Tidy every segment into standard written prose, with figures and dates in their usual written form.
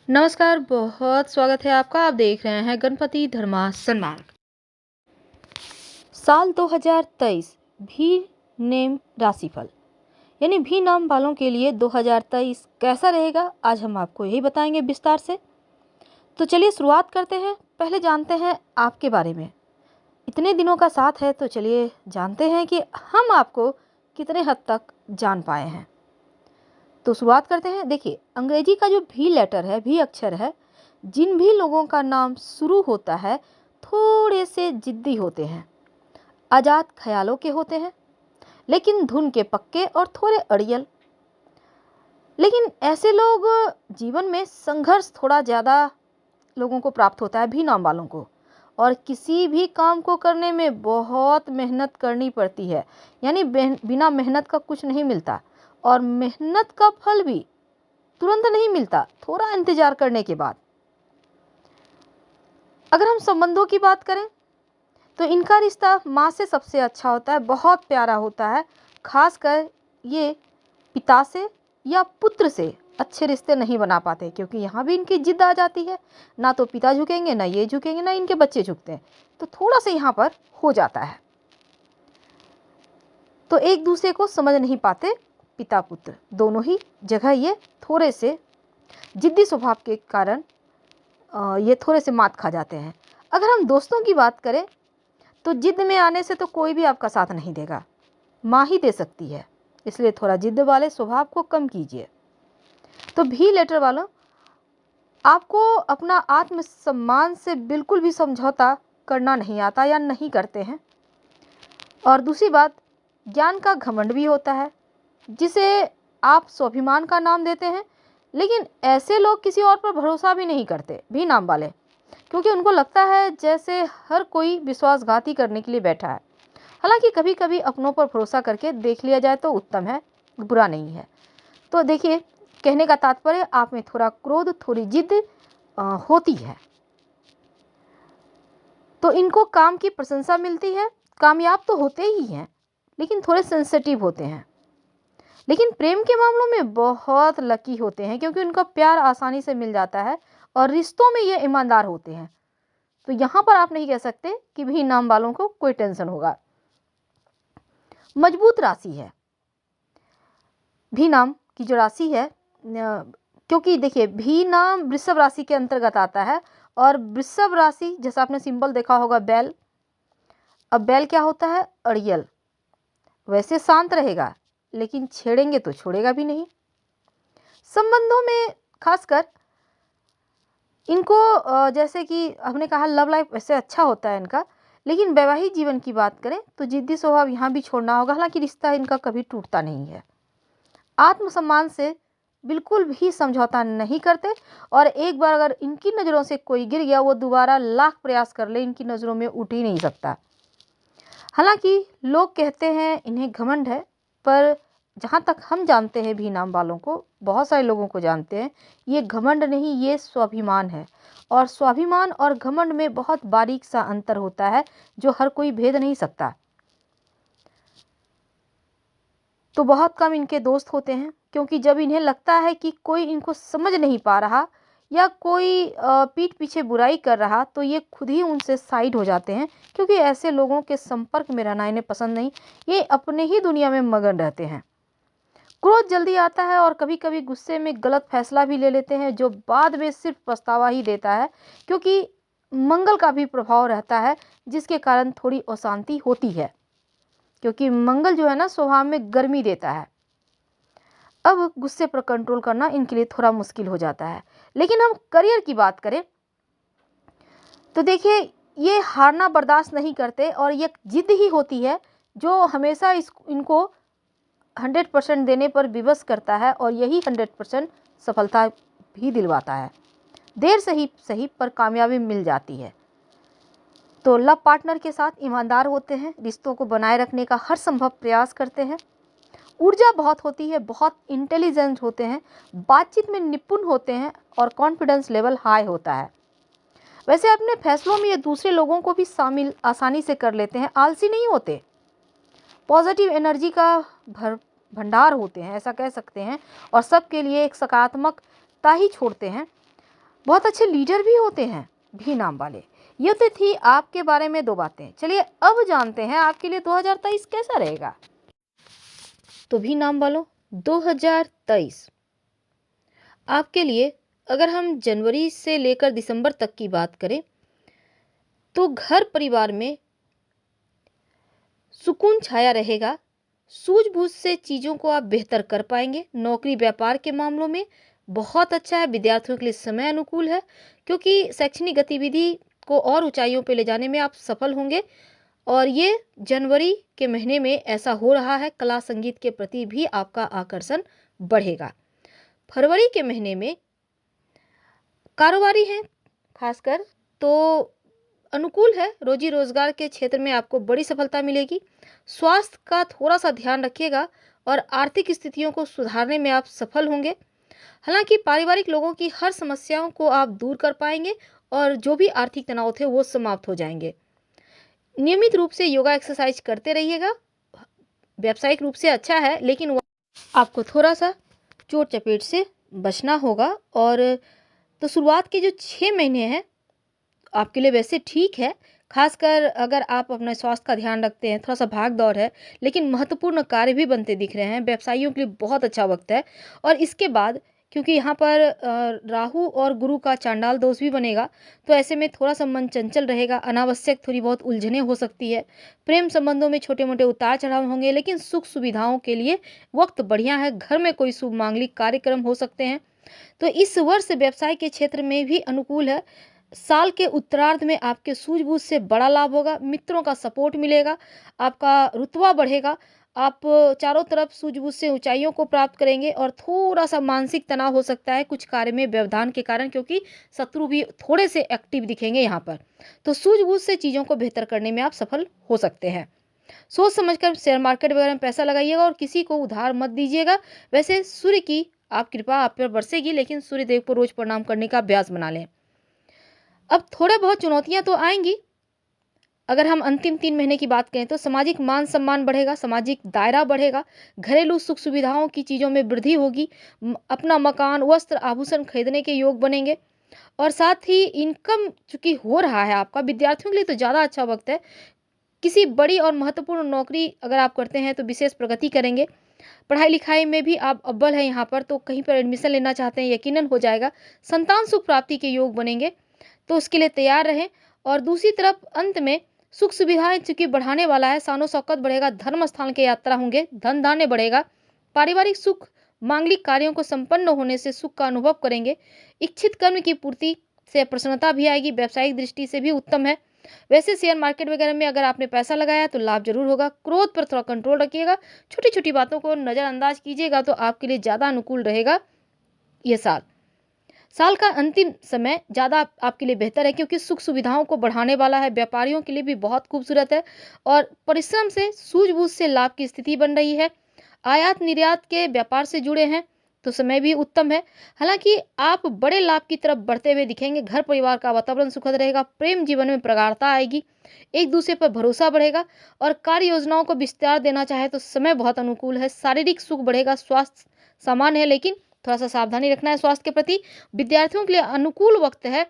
नमस्कार, बहुत स्वागत है आपका। आप देख रहे हैं गणपति धर्मासन मार्ग। साल 2023 भी नेम राशिफल यानी भी नाम वालों के लिए 2023 कैसा रहेगा, आज हम आपको यही बताएंगे विस्तार से। तो चलिए शुरुआत करते हैं। पहले जानते हैं आपके बारे में। इतने दिनों का साथ है तो चलिए जानते हैं कि हम आपको कितने हद तक जान पाए हैं। तो शुरुआत करते हैं। देखिए, अंग्रेजी का जो भी लेटर है, भी अक्षर है, जिन भी लोगों का नाम शुरू होता है थोड़े से जिद्दी होते हैं, आज़ाद ख्यालों के होते हैं, लेकिन धुन के पक्के और थोड़े अड़ियल। लेकिन ऐसे लोग जीवन में संघर्ष थोड़ा ज़्यादा लोगों को प्राप्त होता है, भी नाम वालों को, और किसी भी काम को करने में बहुत मेहनत करनी पड़ती है। यानी बिना मेहनत का कुछ नहीं मिलता, और मेहनत का फल भी तुरंत नहीं मिलता, थोड़ा इंतजार करने के बाद। अगर हम संबंधों की बात करें तो इनका रिश्ता माँ से सबसे अच्छा होता है, बहुत प्यारा होता है। खासकर ये पिता से या पुत्र से अच्छे रिश्ते नहीं बना पाते, क्योंकि यहाँ भी इनकी जिद आ जाती है। ना तो पिता झुकेंगे, ना ये झुकेंगे, ना इनके बच्चे झुकते हैं, तो थोड़ा सा यहाँ पर हो जाता है। तो एक दूसरे को समझ नहीं पाते, पिता पुत्र दोनों ही जगह ये थोड़े से जिद्दी स्वभाव के कारण ये थोड़े से मात खा जाते हैं। अगर हम दोस्तों की बात करें तो जिद में आने से तो कोई भी आपका साथ नहीं देगा, माँ ही दे सकती है। इसलिए थोड़ा जिद वाले स्वभाव को कम कीजिए। तो भी लेटर वालों, आपको अपना आत्मसम्मान से बिल्कुल भी समझौता करना नहीं आता या नहीं करते हैं। और दूसरी बात, ज्ञान का घमंड भी होता है, जिसे आप स्वाभिमान का नाम देते हैं। लेकिन ऐसे लोग किसी और पर भरोसा भी नहीं करते, भी नाम वाले, क्योंकि उनको लगता है जैसे हर कोई विश्वासघाती करने के लिए बैठा है। हालांकि कभी कभी अपनों पर भरोसा करके देख लिया जाए तो उत्तम है, बुरा नहीं है। तो देखिए, कहने का तात्पर्य, आप में थोड़ा क्रोध, थोड़ी जिद होती है। तो इनको काम की प्रशंसा मिलती है, कामयाब तो होते ही हैं, लेकिन थोड़े सेंसिटिव होते हैं। लेकिन प्रेम के मामलों में बहुत लकी होते हैं, क्योंकि उनका प्यार आसानी से मिल जाता है और रिश्तों में ये ईमानदार होते हैं। तो यहाँ पर आप नहीं कह सकते कि भी नाम वालों को कोई टेंशन होगा। मजबूत राशि है भी नाम की जो राशि है, क्योंकि देखिए भी नाम वृषभ राशि के अंतर्गत आता है, और वृषभ राशि जैसा आपने सिंबल देखा होगा बैल। अब बैल क्या होता है? अड़ियल। वैसे शांत रहेगा, लेकिन छेड़ेंगे तो छोड़ेगा भी नहीं। संबंधों में खासकर इनको जैसे कि हमने कहा, लव लाइफ वैसे अच्छा होता है इनका, लेकिन वैवाहिक जीवन की बात करें तो जिद्दी स्वभाव यहाँ भी छोड़ना होगा। हालांकि रिश्ता इनका कभी टूटता नहीं है। आत्मसम्मान से बिल्कुल भी समझौता नहीं करते, और एक बार अगर इनकी नज़रों से कोई गिर गया, वो दोबारा लाख प्रयास कर ले, इनकी नज़रों में उठ ही नहीं सकता। हालांकि लोग कहते हैं इन्हें घमंड है, पर जहाँ तक हम जानते हैं भी नाम वालों को, बहुत सारे लोगों को जानते हैं, ये घमंड नहीं, ये स्वाभिमान है। और स्वाभिमान और घमंड में बहुत बारीक सा अंतर होता है, जो हर कोई भेद नहीं सकता। तो बहुत कम इनके दोस्त होते हैं, क्योंकि जब इन्हें लगता है कि कोई इनको समझ नहीं पा रहा या कोई पीठ पीछे बुराई कर रहा, तो ये खुद ही उनसे साइड हो जाते हैं, क्योंकि ऐसे लोगों के संपर्क में रहना इन्हें पसंद नहीं। ये अपने ही दुनिया में मगन रहते हैं। क्रोध जल्दी आता है, और कभी कभी गुस्से में गलत फैसला भी ले लेते हैं, जो बाद में सिर्फ पछतावा ही देता है, क्योंकि मंगल का भी प्रभाव रहता है, जिसके कारण थोड़ी अशांति होती है, क्योंकि मंगल जो है ना, स्वभाव में गर्मी देता है। अब गुस्से पर कंट्रोल करना इनके लिए थोड़ा मुश्किल हो जाता है। लेकिन हम करियर की बात करें तो देखिए, ये हारना बर्दाश्त नहीं करते, और ये जिद ही होती है जो हमेशा इनको 100% देने पर विवश करता है, और यही 100% सफलता भी दिलवाता है। देर से ही सही, पर कामयाबी मिल जाती है। तो लव पार्टनर के साथ ईमानदार होते हैं, रिश्तों को बनाए रखने का हर संभव प्रयास करते हैं। ऊर्जा बहुत होती है, बहुत इंटेलिजेंट होते हैं, बातचीत में निपुण होते हैं, और कॉन्फिडेंस लेवल हाई होता है। वैसे अपने फैसलों में ये दूसरे लोगों को भी शामिल आसानी से कर लेते हैं, आलसी नहीं होते, पॉजिटिव एनर्जी का भंडार होते हैं, ऐसा कह सकते हैं, और सबके लिए एक सकारात्मकता ही छोड़ते हैं। बहुत अच्छे लीडर भी होते हैं भी नाम वाले। ये तो थी आपके बारे में 2 बातें। चलिए अब जानते हैं आपके लिए 2023 कैसा रहेगा। तो भी नाम वालों, 2023 आपके लिए अगर हम जनवरी से लेकर दिसंबर तक की बात करें तो घर परिवार में सुकून छाया रहेगा। सूझबूझ से चीज़ों को आप बेहतर कर पाएंगे। नौकरी व्यापार के मामलों में बहुत अच्छा है। विद्यार्थियों के लिए समय अनुकूल है क्योंकि शैक्षणिक गतिविधि को और ऊंचाइयों पर ले जाने में आप सफल होंगे। और ये जनवरी के महीने में ऐसा हो रहा है। कला संगीत के प्रति भी आपका आकर्षण बढ़ेगा। फरवरी के महीने में कारोबारी हैं खासकर तो अनुकूल है। रोजी रोजगार के क्षेत्र में आपको बड़ी सफलता मिलेगी। स्वास्थ्य का थोड़ा सा ध्यान रखिएगा और आर्थिक स्थितियों को सुधारने में आप सफल होंगे। हालांकि पारिवारिक लोगों की हर समस्याओं को आप दूर कर पाएंगे और जो भी आर्थिक तनाव थे वो समाप्त हो जाएंगे। नियमित रूप से योगा एक्सरसाइज करते रहिएगा। व्यावसायिक रूप से अच्छा है लेकिन आपको थोड़ा सा चोट चपेट से बचना होगा। और तो शुरुआत के जो 6 महीने हैं आपके लिए वैसे ठीक है। खासकर अगर आप अपने स्वास्थ्य का ध्यान रखते हैं, थोड़ा सा भाग दौड़ है लेकिन महत्वपूर्ण कार्य भी बनते दिख रहे हैं। व्यवसायियों के लिए बहुत अच्छा वक्त है। और इसके बाद क्योंकि यहाँ पर राहु और गुरु का चांडाल दोष भी बनेगा तो ऐसे में थोड़ा सा मन चंचल रहेगा। अनावश्यक थोड़ी बहुत उलझने हो सकती है। प्रेम संबंधों में छोटे मोटे उतार चढ़ाव होंगे लेकिन सुख सुविधाओं के लिए वक्त बढ़िया है। घर में कोई शुभ मांगलिक कार्यक्रम हो सकते हैं। तो इस वर्ष व्यवसाय के क्षेत्र में भी अनुकूल है। साल के उत्तरार्ध में आपके सूझबूझ से बड़ा लाभ होगा। मित्रों का सपोर्ट मिलेगा। आपका रुतबा बढ़ेगा। आप चारों तरफ सूझबूझ से ऊंचाइयों को प्राप्त करेंगे। और थोड़ा सा मानसिक तनाव हो सकता है कुछ कार्य में व्यवधान के कारण क्योंकि शत्रु भी थोड़े से एक्टिव दिखेंगे यहाँ पर। तो सूझबूझ से चीज़ों को बेहतर करने में आप सफल हो सकते हैं। सोच समझकर शेयर मार्केट वगैरह में पैसा लगाइएगा और किसी को उधार मत दीजिएगा। वैसे सूर्य की आप कृपा आप पर बरसेगी लेकिन सूर्य देव को रोज प्रणाम करने का अभ्यास बना लें। अब थोड़े बहुत चुनौतियां तो आएंगी। अगर हम अंतिम 3 महीने की बात करें तो सामाजिक मान सम्मान बढ़ेगा, सामाजिक दायरा बढ़ेगा, घरेलू सुख सुविधाओं की चीज़ों में वृद्धि होगी। अपना मकान वस्त्र आभूषण खरीदने के योग बनेंगे। और साथ ही इनकम चूंकि हो रहा है आपका, विद्यार्थियों के लिए तो ज़्यादा अच्छा वक्त है। किसी बड़ी और महत्वपूर्ण नौकरी अगर आप करते हैं तो विशेष प्रगति करेंगे। पढ़ाई लिखाई में भी आप अव्वल हैं यहाँ पर तो कहीं पर एडमिशन लेना चाहते हैं यकीनन हो जाएगा। संतान सुख प्राप्ति के योग बनेंगे तो उसके लिए तैयार रहें। और दूसरी तरफ अंत में सुख सुविधाएं चूंकि बढ़ाने वाला है, शानो शौकत बढ़ेगा, धर्म स्थान के यात्रा होंगे, धन धान्य बढ़ेगा, पारिवारिक सुख, मांगलिक कार्यों को संपन्न होने से सुख का अनुभव करेंगे। इच्छित कर्म की पूर्ति से प्रसन्नता भी आएगी। व्यावसायिक दृष्टि से भी उत्तम है। वैसे शेयर मार्केट वगैरह में अगर आपने पैसा लगाया तो लाभ जरूर होगा। क्रोध पर थोड़ा कंट्रोल रखिएगा। छोटी छोटी बातों को नज़रअंदाज कीजिएगा तो आपके लिए ज़्यादा अनुकूल रहेगा। ये साल का अंतिम समय ज़्यादा आपके लिए बेहतर है क्योंकि सुख सुविधाओं को बढ़ाने वाला है। व्यापारियों के लिए भी बहुत खूबसूरत है और परिश्रम से सूझबूझ से लाभ की स्थिति बन रही है। आयात निर्यात के व्यापार से जुड़े हैं तो समय भी उत्तम है। हालांकि आप बड़े लाभ की तरफ बढ़ते हुए दिखेंगे। घर परिवार का वातावरण सुखद रहेगा। प्रेम जीवन में प्रगाढ़ता आएगी। एक दूसरे पर भरोसा बढ़ेगा और कार्य योजनाओं को विस्तार देना चाहे तो समय बहुत अनुकूल है। शारीरिक सुख बढ़ेगा। स्वास्थ्य सामान्य है लेकिन थोड़ा सा सावधानी रखना है स्वास्थ्य के प्रति। विद्यार्थियों के लिए अनुकूल वक्त है।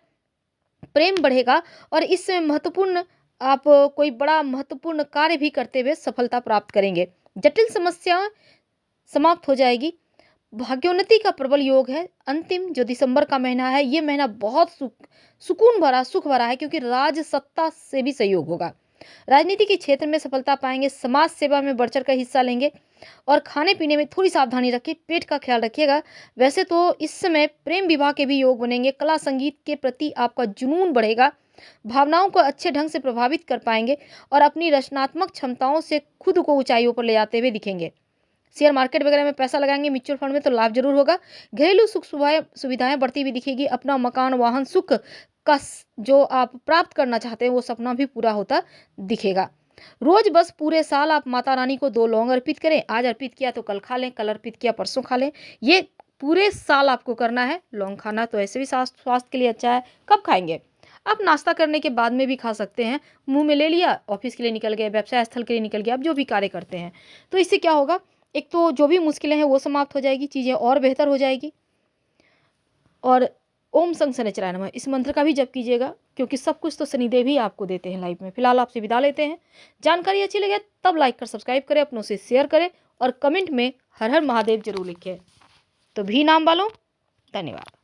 प्रेम बढ़ेगा और इस समय महत्वपूर्ण आप कोई बड़ा महत्वपूर्ण कार्य भी करते हुए सफलता प्राप्त करेंगे। जटिल समस्या समाप्त हो जाएगी। भाग्योन्नति का प्रबल योग है। अंतिम जो दिसंबर का महीना है ये महीना बहुत सुकून भरा सुख भरा है क्योंकि राज सत्ता से भी सहयोग होगा। राजनीति के क्षेत्र में सफलता पाएंगे। समाज सेवा में बढ़ चढ़ कर हिस्सा लेंगे और खाने पीने में थोड़ी सावधानी रखिए। पेट का ख्याल रखिएगा। वैसे तो इस समय प्रेम विवाह के भी योग बनेंगे। कला संगीत के प्रति आपका जुनून बढ़ेगा। भावनाओं को अच्छे ढंग से प्रभावित कर पाएंगे और अपनी रचनात्मक क्षमताओं से खुद को ऊंचाइयों पर ले जाते हुए दिखेंगे। शेयर मार्केट वगैरह में पैसा लगाएंगे, म्यूचुअल फंड में तो लाभ जरूर होगा। घरेलू सुख सुविधाएं बढ़ती हुई दिखेगी। अपना मकान वाहन सुख का जो आप प्राप्त करना चाहते हैं वो सपना भी पूरा होता दिखेगा। रोज बस पूरे साल आप माता रानी को 2 लौंग अर्पित करें। आज अर्पित किया तो कल खा लें, कल अर्पित किया परसों खा लें। ये पूरे साल आपको करना है। लौंग खाना तो ऐसे भी स्वास्थ्य के लिए अच्छा है। कब खाएंगे? आप नाश्ता करने के बाद में भी खा सकते हैं। मुंह में ले लिया, ऑफिस के लिए निकल गए, व्यवसाय स्थल के लिए निकल गए, आप जो भी कार्य करते हैं। तो इससे क्या होगा, एक तो जो भी मुश्किलें हैं वो समाप्त हो जाएगी, चीज़ें और बेहतर हो जाएगी। और ओम शं शनिचराय नमः, इस मंत्र का भी जप कीजिएगा, क्योंकि सब कुछ तो शनिदेव ही आपको देते हैं लाइफ में। फिलहाल आपसे विदा लेते हैं। जानकारी अच्छी लगे तब लाइक कर सब्सक्राइब करें, अपनों से शेयर करें और कमेंट में हर हर महादेव जरूर लिखें। तो भी नाम वालों, धन्यवाद।